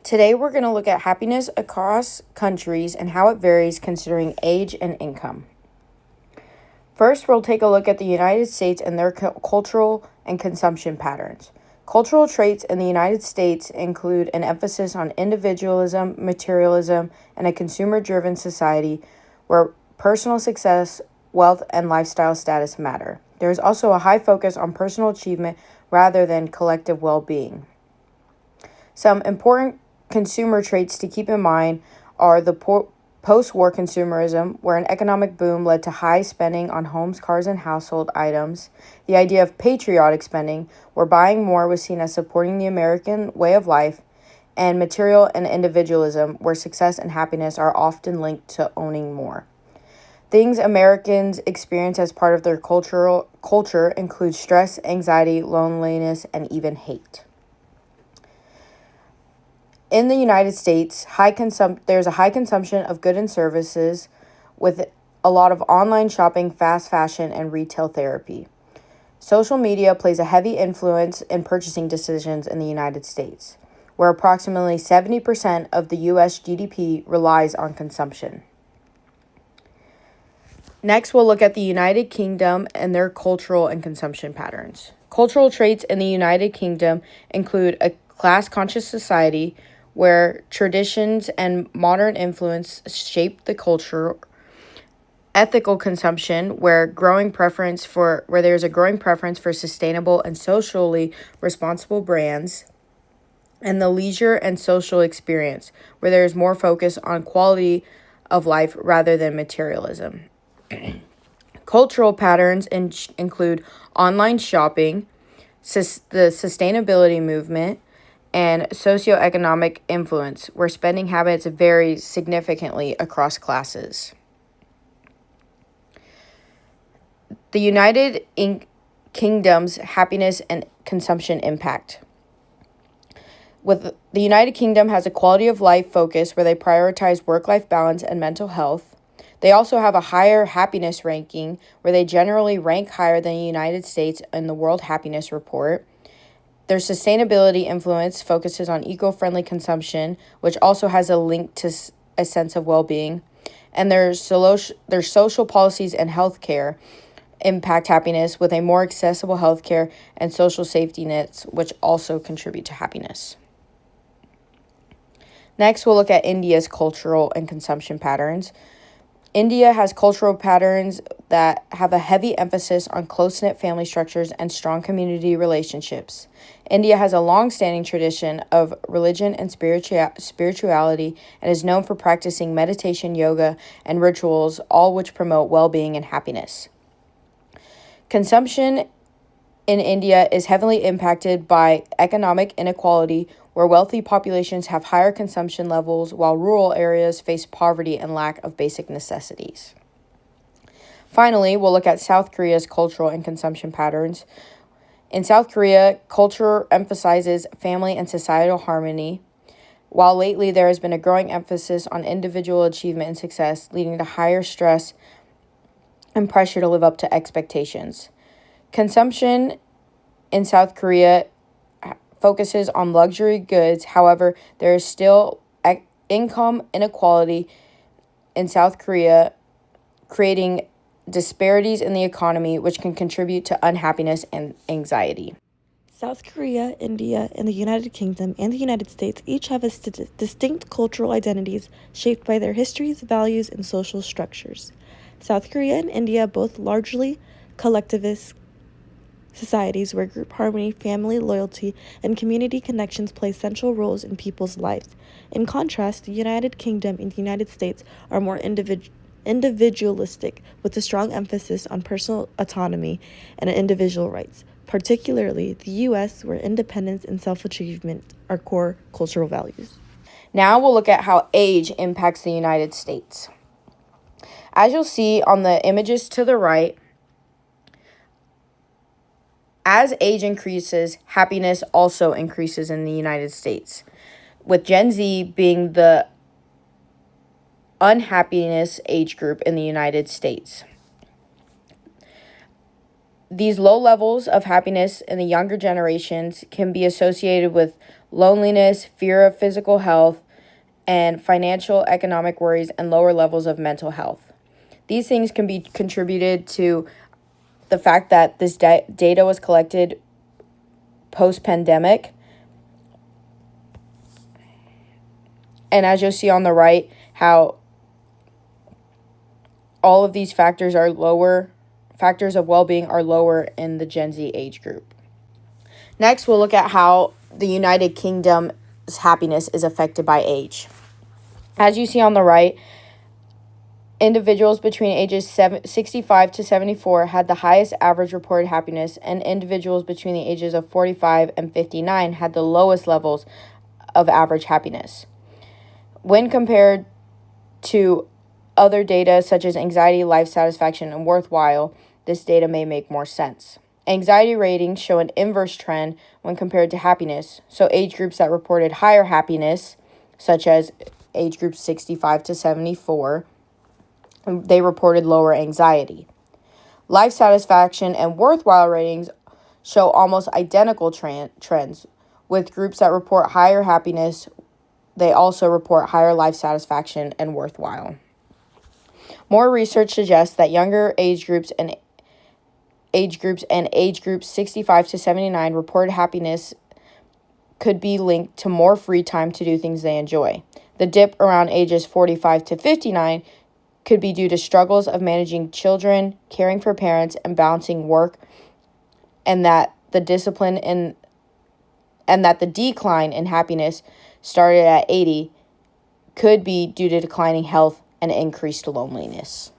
Today we're going to look at happiness across countries and how it varies considering age and income. First, we'll take a look at the United States and their cultural and consumption patterns. Cultural traits in the United States include an emphasis on individualism, materialism, and a consumer-driven society where personal success, wealth, and lifestyle status matter. There is also a high focus on personal achievement rather than collective well-being. Some important consumer traits to keep in mind are the post-war consumerism, where an economic boom led to high spending on homes, cars, and household items. The idea of patriotic spending, where buying more was seen as supporting the American way of life. And material and individualism, where success and happiness are often linked to owning more. Things Americans experience as part of their culture include stress, anxiety, loneliness, and even hate. In the United States, there's a high consumption of goods and services with a lot of online shopping, fast fashion, and retail therapy. Social media plays a heavy influence in purchasing decisions in the United States, where approximately 70% of the U.S. GDP relies on consumption. Next, we'll look at the United Kingdom and their cultural and consumption patterns. Cultural traits in the United Kingdom include a class-conscious society where traditions and modern influence shape the culture, ethical consumption, where there's a growing preference for sustainable and socially responsible brands, and the leisure and social experience, where there is more focus on quality of life rather than materialism. Cultural patterns include online shopping, the sustainability movement, and socioeconomic influence, where spending habits vary significantly across classes. The United Kingdom's happiness and consumption impact. The United Kingdom has a quality of life focus where they prioritize work-life balance and mental health. They also have a higher happiness ranking where they generally rank higher than the United States in the World Happiness Report. Their sustainability influence focuses on eco-friendly consumption, which also has a link to a sense of well-being. And their social policies and healthcare impact happiness with a more accessible healthcare and social safety nets, which also contribute to happiness. Next, we'll look at India's cultural and consumption patterns. India has cultural patterns that have a heavy emphasis on close-knit family structures and strong community relationships. India has a long-standing tradition of religion and spirituality and is known for practicing meditation, yoga, and rituals, all which promote well-being and happiness. Consumption in India is heavily impacted by economic inequality, where wealthy populations have higher consumption levels while rural areas face poverty and lack of basic necessities. Finally, we'll look at South Korea's cultural and consumption patterns. In South Korea, culture emphasizes family and societal harmony, while lately there has been a growing emphasis on individual achievement and success, leading to higher stress and pressure to live up to expectations. Consumption in South Korea focuses on luxury goods. However, there is still income inequality in South Korea, creating disparities in the economy, which can contribute to unhappiness and anxiety. South Korea, India, and the United Kingdom and the United States each have distinct cultural identities shaped by their histories, values, and social structures. South Korea and India both largely collectivist societies where group harmony, family loyalty, and community connections play central roles in people's lives. In contrast, the United Kingdom and the United States are more individualistic, with a strong emphasis on personal autonomy and individual rights, particularly the U.S., where independence and self-achievement are core cultural values. Now we'll look at how age impacts the United States. As you'll see on the images to the right, as age increases, happiness also increases in the United States, with Gen Z being the unhappiness age group in the United States. These low levels of happiness in the younger generations can be associated with loneliness, fear of physical health, and financial economic worries and lower levels of mental health. These things can be contributed to the fact that this data was collected post-pandemic. And as you'll see on the right, how all of these factors of well-being are lower in the Gen Z age group. Next, we'll look at how the United Kingdom's happiness is affected by age. As you see on the right, individuals between ages 65 to 74 had the highest average reported happiness, and individuals between the ages of 45 and 59 had the lowest levels of average happiness. When compared to other data such as anxiety, life satisfaction, and worthwhile, this data may make more sense. Anxiety ratings show an inverse trend when compared to happiness, so age groups that reported higher happiness, such as age groups 65 to 74, they reported lower anxiety. Life satisfaction and worthwhile ratings show almost identical trends, with groups that report higher happiness, they also report higher life satisfaction and worthwhile. More research suggests that younger age groups 65 to 79 reported happiness could be linked to more free time to do things they enjoy. The dip around ages 45 to 59 could be due to struggles of managing children, caring for parents, and balancing work, and that the decline in happiness started at 80 could be due to declining health and increased loneliness.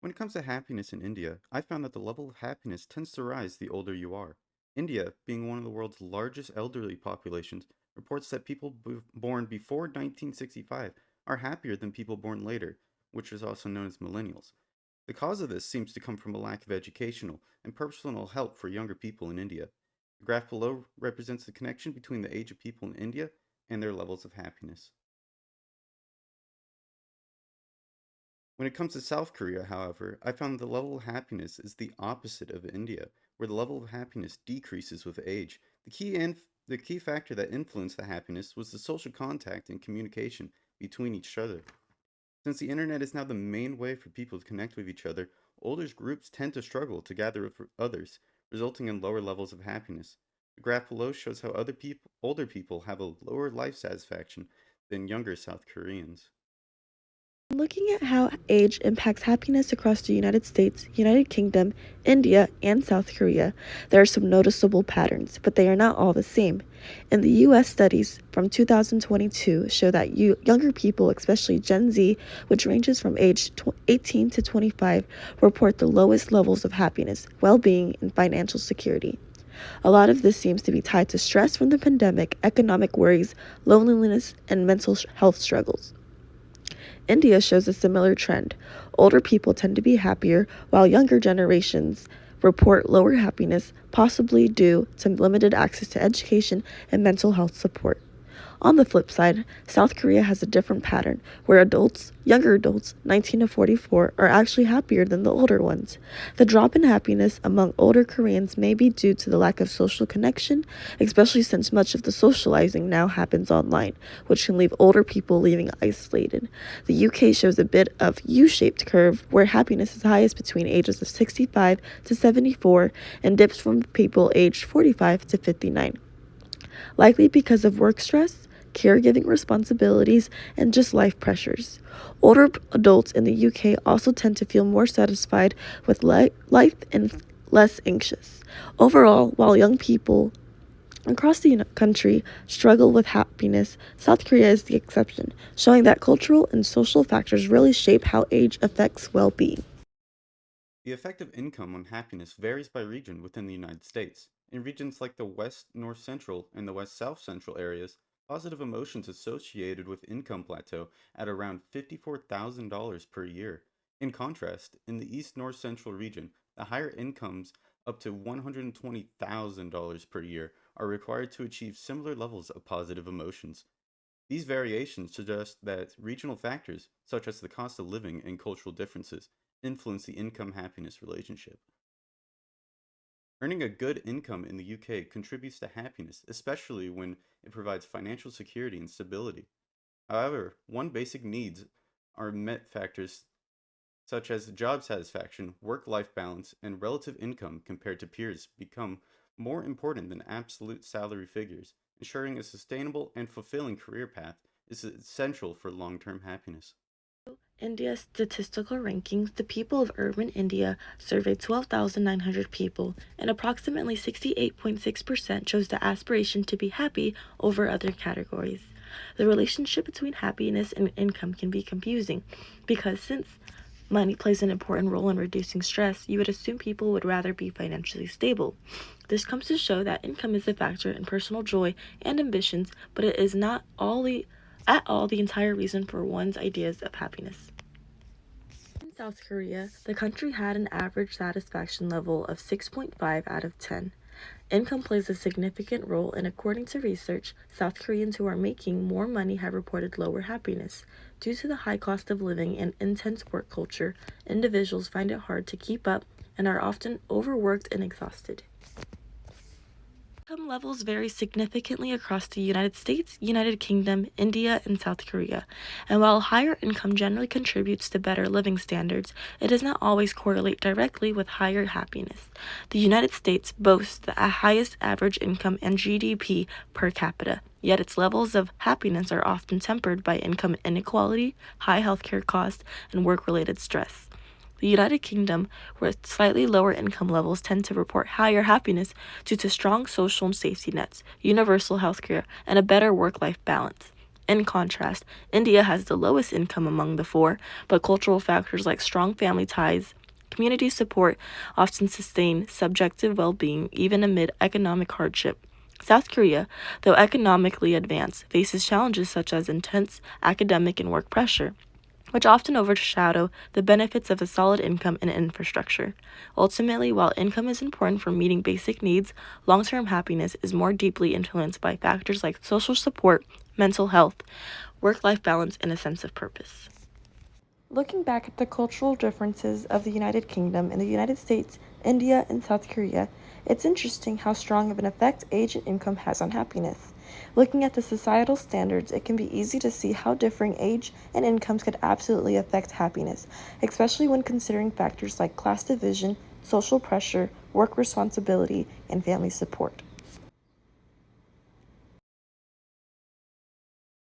When it comes to happiness in India, I found that the level of happiness tends to rise the older you are. India, being one of the world's largest elderly populations, reports that people born before 1965 are happier than people born later, which is also known as millennials. The cause of this seems to come from a lack of educational and personal help for younger people in India. The graph below represents the connection between the age of people in India and their levels of happiness. When it comes to South Korea, however, I found the level of happiness is the opposite of India, where the level of happiness decreases with age. The key factor that influenced the happiness was the social contact and communication between each other. Since the internet is now the main way for people to connect with each other, older groups tend to struggle to gather with others, resulting in lower levels of happiness. The graph below shows how older people have a lower life satisfaction than younger South Koreans. Looking at how age impacts happiness across the United States, United Kingdom, India, and South Korea, there are some noticeable patterns, but they are not all the same. In the US, studies from 2022 show that younger people, especially Gen Z, which ranges from age 18 to 25, report the lowest levels of happiness, well-being, and financial security. A lot of this seems to be tied to stress from the pandemic, economic worries, loneliness, and mental health struggles. India shows a similar trend. Older people tend to be happier, while younger generations report lower happiness, possibly due to limited access to education and mental health support. On the flip side, South Korea has a different pattern, where younger adults, 19 to 44, are actually happier than the older ones. The drop in happiness among older Koreans may be due to the lack of social connection, especially since much of the socializing now happens online, which can leave older people feeling isolated. The UK shows a bit of U-shaped curve, where happiness is highest between ages of 65 to 74 and dips from people aged 45 to 59. Likely because of work stress, caregiving responsibilities, and just life pressures. Older adults in the UK also tend to feel more satisfied with life and less anxious. Overall, while young people across the country struggle with happiness, South Korea is the exception, showing that cultural and social factors really shape how age affects well-being. The effect of income on happiness varies by region within the United States. In regions like the West North Central and the West South Central areas, positive emotions associated with income plateau at around $54,000 per year. In contrast, in the East North Central region, the higher incomes up to $120,000 per year are required to achieve similar levels of positive emotions. These variations suggest that regional factors, such as the cost of living and cultural differences, influence the income happiness relationship. Earning a good income in the UK contributes to happiness, especially when it provides financial security and stability. However, one basic needs are met factors such as job satisfaction, work life balance, and relative income compared to peers become more important than absolute salary figures. Ensuring a sustainable and fulfilling career path is essential for long term happiness. India's statistical rankings, the people of urban India surveyed 12,900 people, and approximately 68.6% chose the aspiration to be happy over other categories. The relationship between happiness and income can be confusing because since money plays an important role in reducing stress, you would assume people would rather be financially stable. This comes to show that income is a factor in personal joy and ambitions, but it is not at all the entire reason for one's ideas of happiness. In South Korea, the country had an average satisfaction level of 6.5 out of 10. Income plays a significant role, and according to research, South Koreans who are making more money have reported lower happiness. Due to the high cost of living and intense work culture, individuals find it hard to keep up and are often overworked and exhausted. Income levels vary significantly across the United States, United Kingdom, India, and South Korea. And while higher income generally contributes to better living standards, it does not always correlate directly with higher happiness. The United States boasts the highest average income and GDP per capita, yet its levels of happiness are often tempered by income inequality, high healthcare costs, and work-related stress. The United Kingdom, with slightly lower income levels, tend to report higher happiness due to strong social and safety nets, universal healthcare, and a better work-life balance. In contrast, India has the lowest income among the four, but cultural factors like strong family ties, community support often sustain subjective well-being even amid economic hardship. South Korea, though economically advanced, faces challenges such as intense academic and work pressure, which often overshadow the benefits of a solid income and infrastructure. Ultimately, while income is important for meeting basic needs, long-term happiness is more deeply influenced by factors like social support, mental health, work-life balance, and a sense of purpose. Looking back at the cultural differences of the United Kingdom and the United States, India, and South Korea, it's interesting how strong of an effect age and income has on happiness. Looking at the societal standards, it can be easy to see how differing age and incomes could absolutely affect happiness, especially when considering factors like class division, social pressure, work responsibility, and family support.